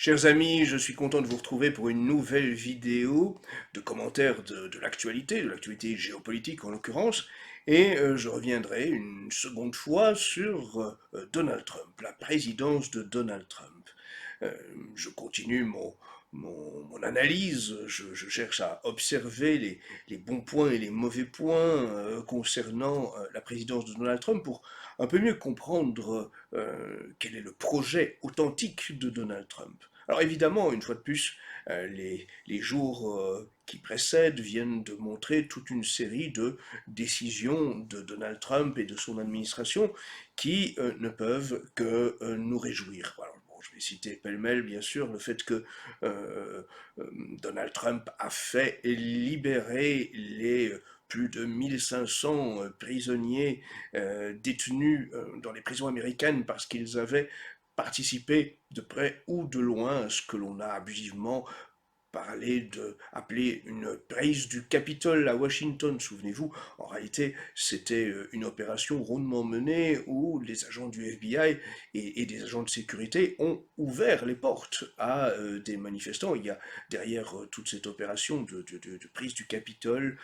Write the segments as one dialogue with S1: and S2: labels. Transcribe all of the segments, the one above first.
S1: Chers amis, je suis content de vous retrouver pour une nouvelle vidéo de commentaires de l'actualité géopolitique en l'occurrence, et je reviendrai une seconde fois sur Donald Trump, la présidence de Donald Trump. Euh, je continue mon analyse, je cherche à observer les bons points et les mauvais points concernant la présidence de Donald Trump pour un peu mieux comprendre quel est le projet authentique de Donald Trump. Alors évidemment, une fois de plus, les jours qui précèdent viennent de montrer toute une série de décisions de Donald Trump et de son administration qui ne peuvent que nous réjouir. Alors, bon, je vais citer pêle-mêle, bien sûr, le fait que euh, Donald Trump a fait libérer les plus de 1500 prisonniers détenus dans les prisons américaines parce qu'ils avaient participé de près ou de loin à ce que l'on a abusivement appelé une prise du Capitole à Washington. Souvenez-vous, en réalité, c'était une opération rondement menée où les agents du FBI et des agents de sécurité ont ouvert les portes à des manifestants. Il y a derrière toute cette opération de prise du Capitole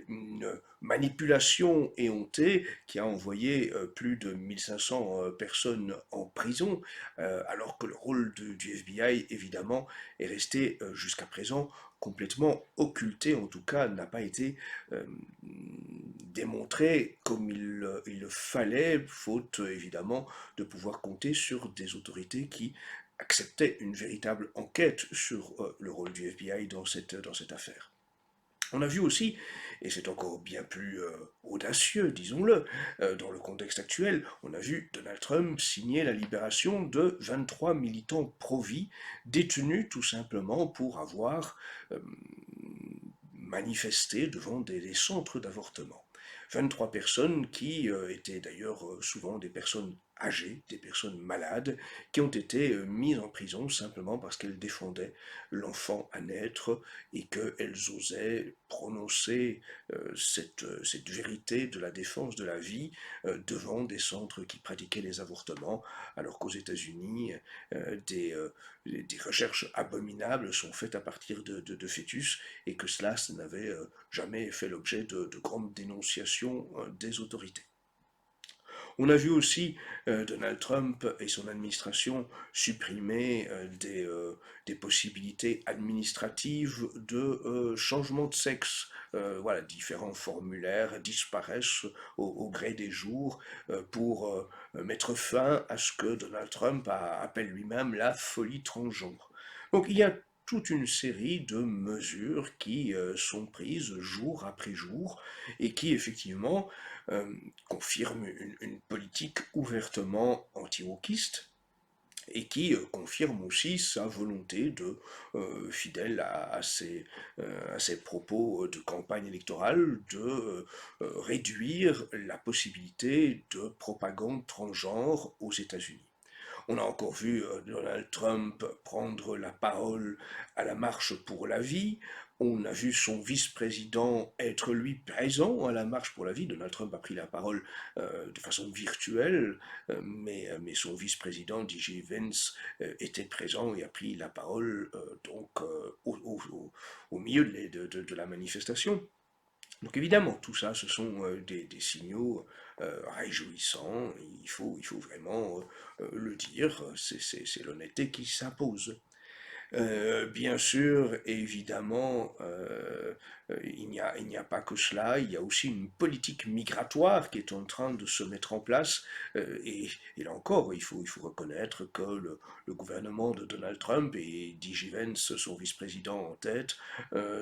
S1: une manipulation éhontée qui a envoyé plus de 1500 personnes en prison, alors que le rôle du FBI, évidemment, est resté jusqu'à présent complètement occulté, en tout cas n'a pas été euh, démontré comme il le fallait, faute évidemment de pouvoir compter sur des autorités qui acceptaient une véritable enquête sur le rôle du FBI dans cette affaire. On a vu aussi, et c'est encore bien plus audacieux, disons-le, dans le contexte actuel, on a vu Donald Trump signer la libération de 23 militants pro-vie détenus tout simplement pour avoir euh, manifesté devant des centres d'avortement. 23 personnes qui étaient d'ailleurs souvent des personnes âgées, des personnes malades, qui ont été mises en prison simplement parce qu'elles défendaient l'enfant à naître et qu'elles osaient prononcer cette vérité de la défense de la vie devant des centres qui pratiquaient les avortements, alors qu'aux États-Unis, des recherches abominables sont faites à partir de fœtus et que cela n'avait jamais fait l'objet de grandes dénonciations des autorités. On a vu aussi Donald Trump et son administration supprimer des possibilités administratives de changement de sexe. Voilà, différents formulaires disparaissent au gré des jours pour mettre fin à ce que Donald Trump appelle lui-même la folie transgenre. Donc il y a toute une série de mesures qui sont prises jour après jour et qui effectivement euh, confirme une politique ouvertement anti-wokiste et qui confirme aussi sa volonté fidèle à ses propos de campagne électorale, de réduire la possibilité de propagande transgenre aux États-Unis. On a encore vu Donald Trump prendre la parole à la marche pour la vie. On a vu son vice-président être lui présent à la marche pour la vie. Donald Trump a pris la parole de façon virtuelle, mais son vice-président, D.J. Vance, était présent et a pris la parole au milieu de la manifestation. Donc évidemment, tout ça, ce sont des signaux réjouissants, il faut vraiment le dire, c'est l'honnêteté qui s'impose. Bien sûr, évidemment, il n'y a pas que cela, il y a aussi une politique migratoire qui est en train de se mettre en place. Et là encore, il faut reconnaître que le gouvernement de Donald Trump et D.J. Vance, son vice-président en tête,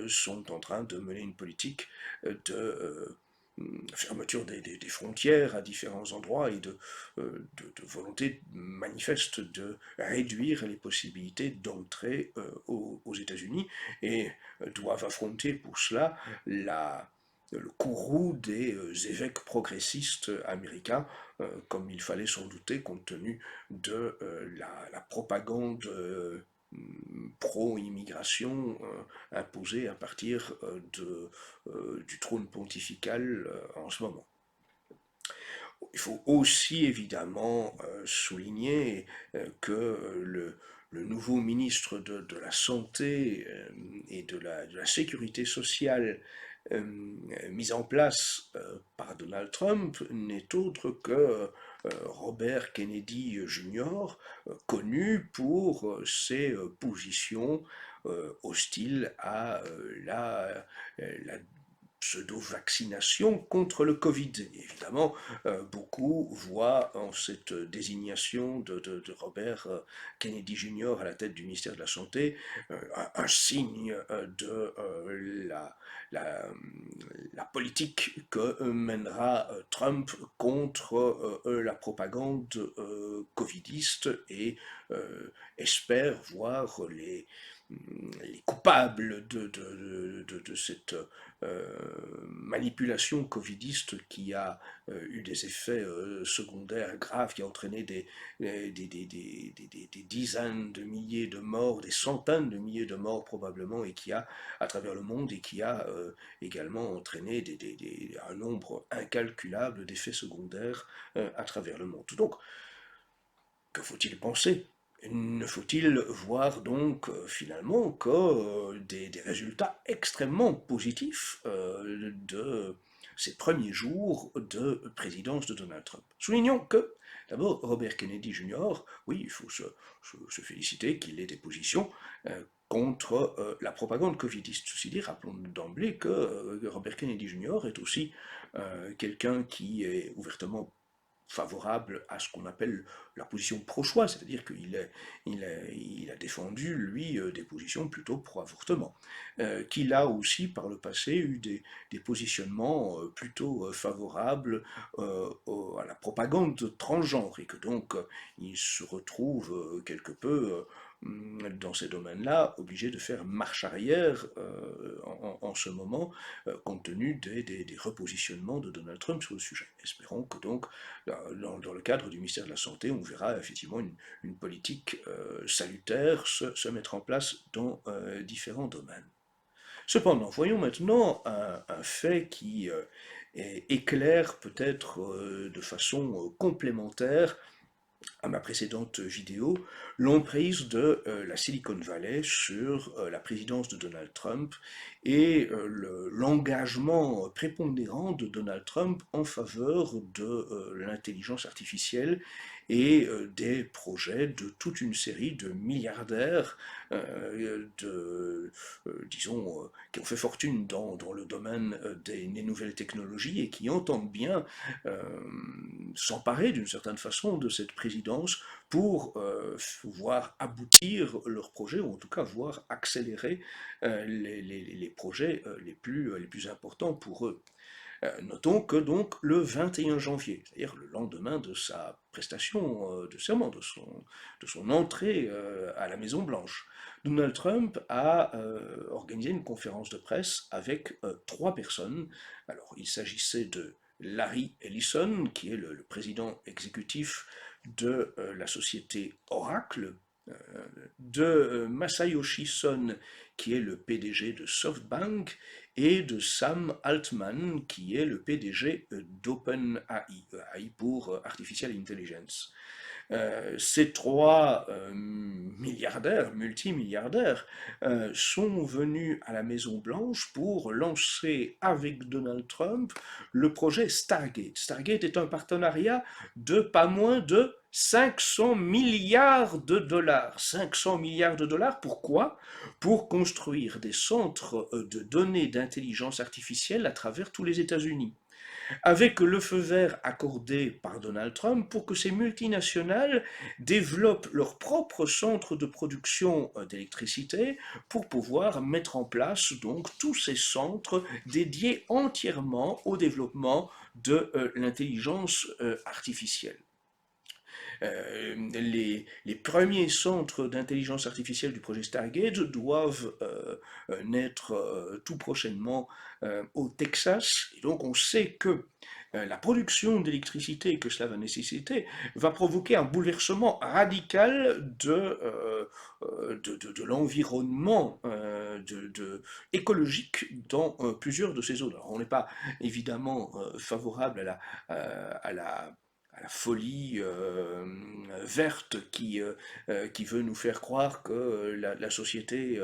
S1: sont en train de mener une politique de fermeture des frontières à différents endroits et de volonté manifeste de réduire les possibilités d'entrée aux États-Unis et doivent affronter pour cela le courroux des évêques progressistes américains, comme il fallait s'en douter compte tenu de la propagande pro-immigration imposée à partir du trône pontifical en ce moment. Il faut aussi évidemment souligner que le nouveau ministre de la Santé et de la Sécurité sociale mis en place par Donald Trump n'est autre que Robert Kennedy Jr., connu pour ses positions hostiles à la pseudo-vaccination contre le Covid. Et évidemment, beaucoup voient en cette désignation de Robert Kennedy Jr. à la tête du ministère de la Santé un signe de la politique que mènera Trump contre la propagande covidiste et espère voir les coupables de cette manipulation covidiste qui a eu des effets secondaires graves, qui a entraîné des dizaines de milliers de morts, des centaines de milliers de morts probablement, et qui a, à travers le monde, et qui a également entraîné un nombre incalculable d'effets secondaires à travers le monde. Donc, que faut-il penser? Ne faut-il voir donc finalement que des résultats extrêmement positifs de ces premiers jours de présidence de Donald Trump? Soulignons que, d'abord, Robert Kennedy Jr., oui, il faut se féliciter qu'il ait des positions contre la propagande covidiste. Ceci dit, rappelons d'emblée que Robert Kennedy Jr. est aussi quelqu'un qui est ouvertement favorable à ce qu'on appelle la position pro-choix, c'est-à-dire qu'il a défendu, lui, des positions plutôt pro-avortement, qu'il a aussi par le passé eu des positionnements plutôt favorables à la propagande transgenre, et que donc il se retrouve quelque peu dans ces domaines-là, obligé de faire marche arrière en ce moment, compte tenu des repositionnements de Donald Trump sur le sujet. Espérons que donc, dans le cadre du ministère de la Santé, on verra effectivement une politique salutaire se mettre en place dans différents domaines. Cependant, voyons maintenant un fait qui éclaire peut-être de façon complémentaire à ma précédente vidéo, l'emprise de la Silicon Valley sur la présidence de Donald Trump et l'engagement prépondérant de Donald Trump en faveur de l'intelligence artificielle et des projets de toute une série de milliardaires disons, qui ont fait fortune dans le domaine des nouvelles technologies et qui entendent bien s'emparer d'une certaine façon de cette présidence pour voir aboutir leurs projets, ou en tout cas voir accélérer les projets les plus importants pour eux. Notons que donc le 21 janvier, c'est-à-dire le lendemain de sa prestation de serment, de son entrée à la Maison-Blanche, Donald Trump a organisé une conférence de presse avec trois personnes. Alors, il s'agissait de Larry Ellison, qui est le président exécutif de la société Oracle, de Masayoshi Son, qui est le PDG de SoftBank, et de Sam Altman, qui est le PDG d'OpenAI, AI pour Artificial Intelligence. Ces trois milliardaires, multimilliardaires, sont venus à la Maison-Blanche pour lancer avec Donald Trump le projet Stargate. Stargate est un partenariat de pas moins de 500 milliards de dollars. 500 milliards de dollars, pourquoi? Pour construire des centres de données d'intelligence artificielle à travers tous les États-Unis, avec le feu vert accordé par Donald Trump pour que ces multinationales développent leur propre centre de production d'électricité pour pouvoir mettre en place donc tous ces centres dédiés entièrement au développement de l'intelligence artificielle. Les premiers centres d'intelligence artificielle du projet Stargate doivent naître tout prochainement au Texas. Et donc on sait que la production d'électricité que cela va nécessiter va provoquer un bouleversement radical de l'environnement écologique dans plusieurs de ces zones. Alors, on n'est pas évidemment favorable à à la folie verte qui veut nous faire croire que la société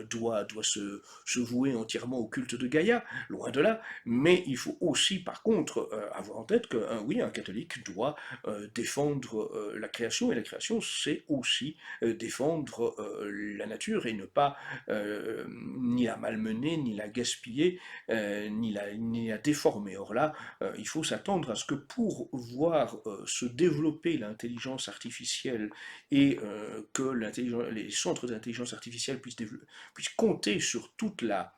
S1: doit se vouer entièrement au culte de Gaïa, loin de là. Mais il faut aussi, par contre, avoir en tête que, oui, un catholique doit défendre la création, et la création, c'est aussi défendre la nature et ne pas ni la malmener, ni la gaspiller, ni la déformer. Or là, il faut s'attendre à ce que pour voir se développer l'intelligence artificielle et que les centres d'intelligence artificielle puissent compter sur toute la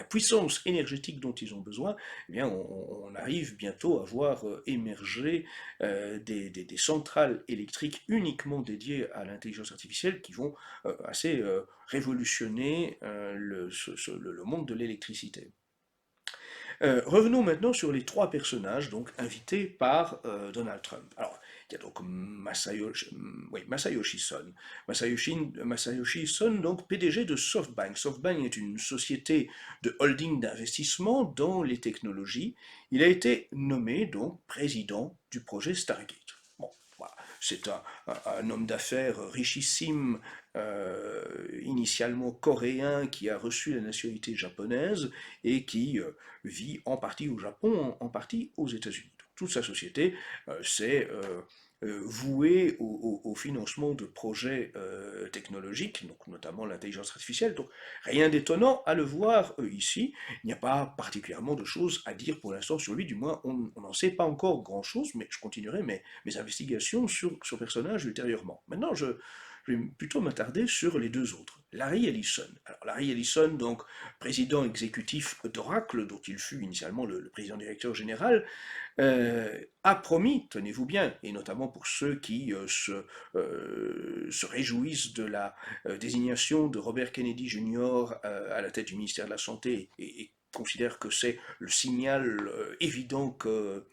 S1: puissance énergétique dont ils ont besoin, eh bien, on arrive bientôt à voir émerger des centrales électriques uniquement dédiées à l'intelligence artificielle qui vont assez révolutionner le monde de l'électricité. Revenons maintenant sur les trois personnages donc invités par Donald Trump. Alors, il y a donc Masayoshi Son. Masayoshi Son, donc PDG de SoftBank. SoftBank est une société de holding d'investissement dans les technologies. Il a été nommé donc président du projet Stargate. Bon, voilà. C'est un homme d'affaires richissime, initialement coréen, qui a reçu la nationalité japonaise et qui vit en partie au Japon, en partie aux États-Unis. Toute sa société s'est vouée au financement de projets technologiques, donc notamment l'intelligence artificielle. Donc rien d'étonnant à le voir ici. Il n'y a pas particulièrement de choses à dire pour l'instant sur lui, du moins on n'en sait pas encore grand-chose, mais je continuerai mes investigations sur ce personnage ultérieurement. Maintenant, je vais plutôt m'attarder sur les deux autres. Larry Ellison. Alors, Larry Ellison, donc président exécutif d'Oracle, dont il fut initialement le président directeur général, a promis, tenez-vous bien, et notamment pour ceux qui se réjouissent de la désignation de Robert Kennedy Jr. À la tête du ministère de la Santé et considèrent que c'est le signal évident que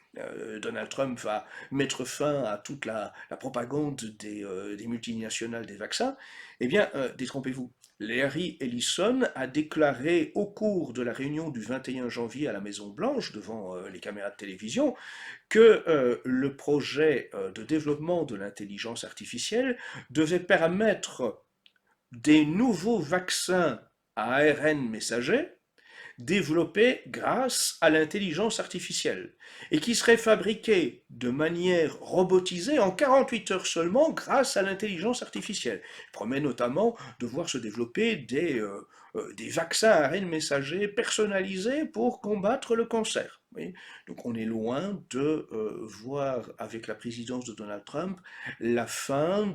S1: Donald Trump va mettre fin à toute la propagande des multinationales des vaccins, eh bien, détrompez-vous. Larry Ellison a déclaré au cours de la réunion du 21 janvier à la Maison-Blanche, devant les caméras de télévision, que le projet de développement de l'intelligence artificielle devait permettre des nouveaux vaccins à ARN messager développés grâce à l'intelligence artificielle et qui seraient fabriqués de manière robotisée en 48 heures seulement grâce à l'intelligence artificielle. Il promet notamment de voir se développer des vaccins à ARN messager personnalisés pour combattre le cancer. Oui. Donc on est loin de voir avec la présidence de Donald Trump la fin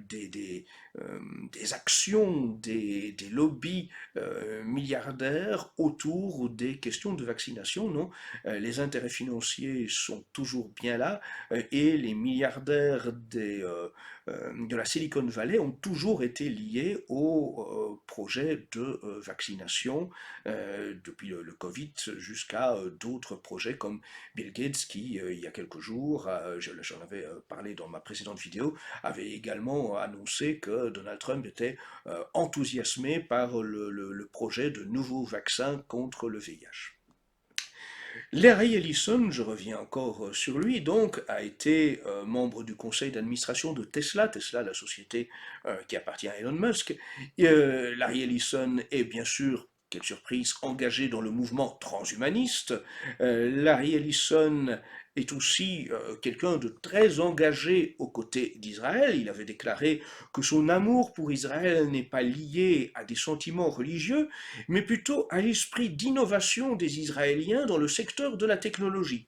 S1: des actions des lobbies milliardaires autour des questions de vaccination. Non, les intérêts financiers sont toujours bien là et les milliardaires de la Silicon Valley ont toujours été liés au projet de vaccination depuis le Covid jusqu'à d'autres projets comme Bill Gates qui, il y a quelques jours, j'en avais parlé dans ma précédente vidéo, avait également annoncé que Donald Trump était enthousiasmé par le projet de nouveaux vaccins contre le VIH. Larry Ellison, je reviens encore sur lui, donc, a été membre du conseil d'administration de Tesla, la société qui appartient à Elon Musk. Larry Ellison est bien sûr, quelle surprise, engagé dans le mouvement transhumaniste. Larry Ellison est aussi quelqu'un de très engagé aux côtés d'Israël. Il avait déclaré que son amour pour Israël n'est pas lié à des sentiments religieux, mais plutôt à l'esprit d'innovation des Israéliens dans le secteur de la technologie.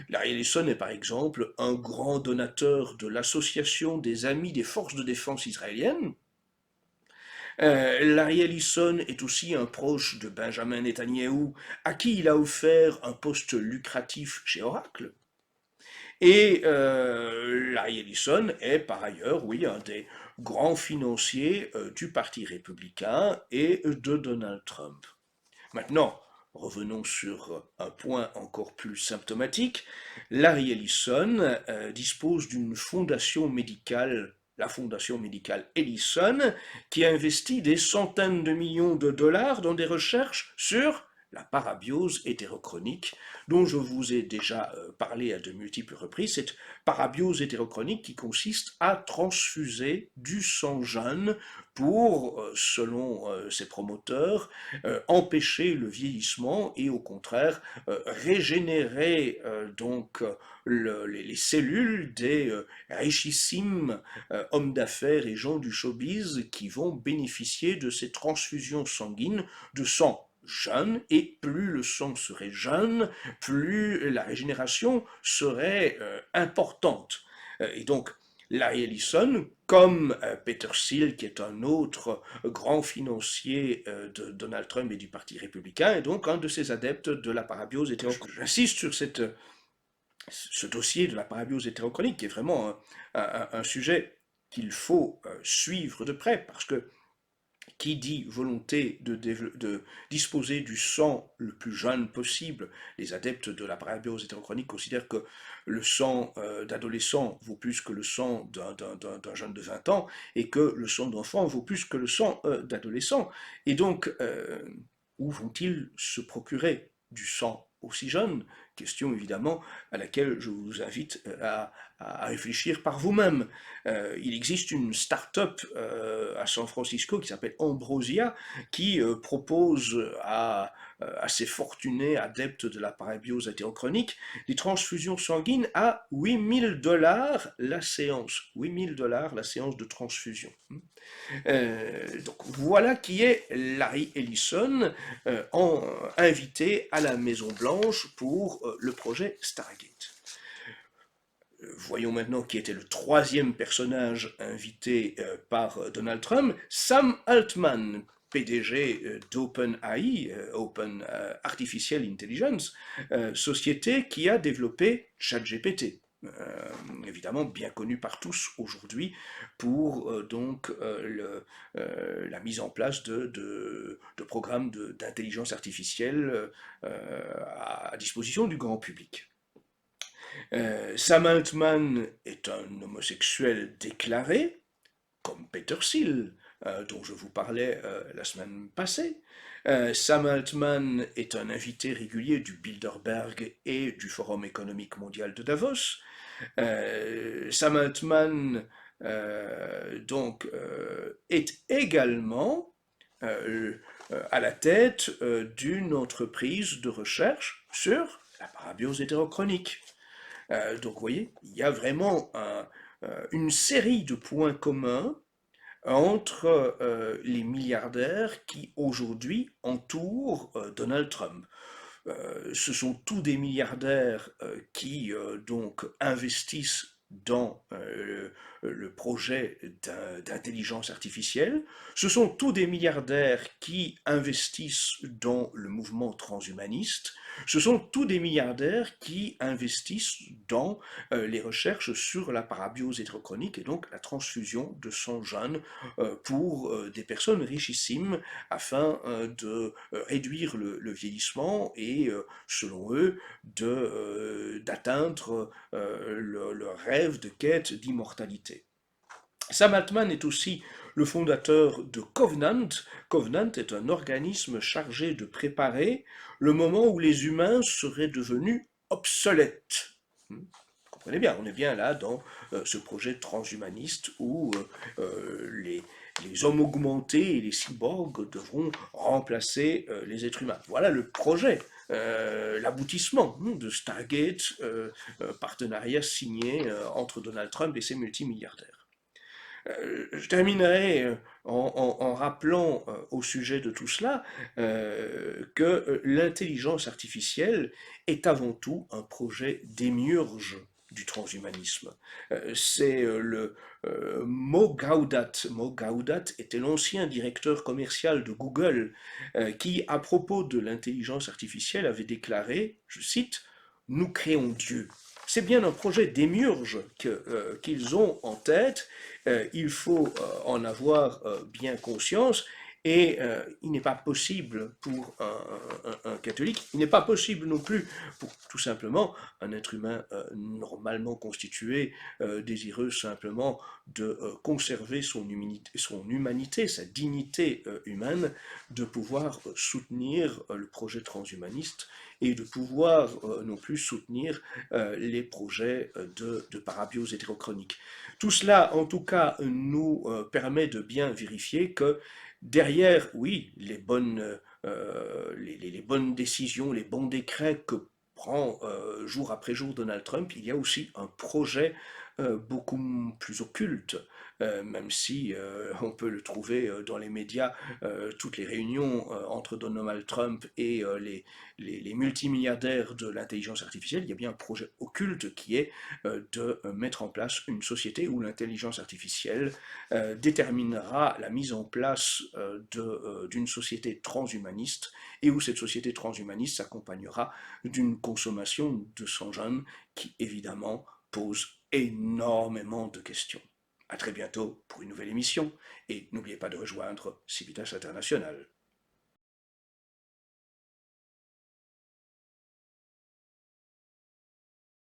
S1: Larry Ellison est par exemple un grand donateur de l'Association des Amis des Forces de Défense israéliennes. Larry Ellison est aussi un proche de Benjamin Netanyahou, à qui il a offert un poste lucratif chez Oracle. Et Larry Ellison est par ailleurs, oui, un des grands financiers du Parti républicain et de Donald Trump. Maintenant, revenons sur un point encore plus symptomatique. Larry Ellison dispose d'une fondation médicale, la fondation médicale Ellison, qui a investi des centaines de millions de dollars dans des recherches sur la parabiose hétérochronique, dont je vous ai déjà parlé à de multiples reprises, cette parabiose hétérochronique qui consiste à transfuser du sang jeune pour, selon ses promoteurs, empêcher le vieillissement et au contraire régénérer les cellules des richissimes hommes d'affaires et gens du showbiz qui vont bénéficier de ces transfusions sanguines de sang jeune, et plus le sang serait jeune, plus la régénération serait importante. Et donc, Larry Ellison, comme Peter Thiel, qui est un autre grand financier de Donald Trump et du Parti républicain, est donc un de ces adeptes de la parabiose hétérochronique. J'insiste sur ce dossier de la parabiose hétérochronique, qui est vraiment un sujet qu'il faut suivre de près, parce que qui dit volonté de disposer du sang le plus jeune possible. Les adeptes de la parabiose hétérochronique considèrent que le sang d'adolescent vaut plus que le sang d'un jeune de 20 ans, et que le sang d'enfant vaut plus que le sang d'adolescent. Et donc, où vont-ils se procurer du sang aussi jeune? Question évidemment à laquelle je vous invite à réfléchir par vous-même. Il existe une start-up à San Francisco qui s'appelle Ambrosia, qui propose à ces fortunés adeptes de la parabiose hétérochronique des transfusions sanguines à $8 000 la séance. $8 000 la séance de transfusion. Donc voilà qui est Larry Ellison, invité à la Maison Blanche pour le projet Stargate. Voyons maintenant qui était le troisième personnage invité par Donald Trump, Sam Altman, PDG d'OpenAI, Open Artificial Intelligence, société qui a développé ChatGPT. Évidemment bien connu par tous aujourd'hui pour la mise en place de programmes d'intelligence artificielle à disposition du grand public. Sam Altman est un homosexuel déclaré, comme Peter Thiel, dont je vous parlais la semaine passée. Sam Altman est un invité régulier du Bilderberg et du Forum économique mondial de Davos. Sam Altman est également à la tête d'une entreprise de recherche sur la parabiose hétérochronique. Donc vous voyez, il y a vraiment une série de points communs entre les milliardaires qui aujourd'hui entourent Donald Trump. Ce sont tous des milliardaires qui donc investissent dans le projet d'intelligence artificielle. Ce sont tous des milliardaires qui investissent dans le mouvement transhumaniste. Ce sont tous des milliardaires qui investissent dans les recherches sur la parabiose hétérochronique et donc la transfusion de sang jeune pour des personnes richissimes afin de réduire le vieillissement et, selon eux, d'atteindre le rêve de quête d'immortalité. Sam Altman est aussi le fondateur de Covenant. Covenant est un organisme chargé de préparer le moment où les humains seraient devenus obsolètes. Vous comprenez bien, on est bien là dans ce projet transhumaniste où les hommes augmentés et les cyborgs devront remplacer les êtres humains. Voilà le projet, l'aboutissement de Stargate, partenariat signé entre Donald Trump et ses multimilliardaires. Je terminerai en rappelant au sujet de tout cela que l'intelligence artificielle est avant tout un projet démiurge du transhumanisme. C'est le Mo Gaudat. Mo Gaudat était l'ancien directeur commercial de Google qui, à propos de l'intelligence artificielle, avait déclaré, je cite, « Nous créons Dieu ». C'est bien un projet démiurge qu'ils ont en tête. Il faut en avoir bien conscience Et il n'est pas possible pour un catholique, il n'est pas possible non plus pour tout simplement un être humain normalement constitué, désireux simplement de conserver son humanité, sa dignité humaine, de pouvoir soutenir le projet transhumaniste et de pouvoir non plus soutenir les projets de parabiose hétérochronique. Tout cela, en tout cas, nous permet de bien vérifier que derrière, oui, les bonnes décisions, les bons décrets que prend jour après jour Donald Trump, il y a aussi un projet beaucoup plus occulte, même si on peut le trouver dans les médias, toutes les réunions entre Donald Trump et les multimilliardaires de l'intelligence artificielle, il y a bien un projet occulte qui est de mettre en place une société où l'intelligence artificielle déterminera la mise en place d'une société transhumaniste et où cette société transhumaniste s'accompagnera d'une consommation de sang jeune qui évidemment pose énormément de questions. A très bientôt pour une nouvelle émission et n'oubliez pas de rejoindre Civitas International.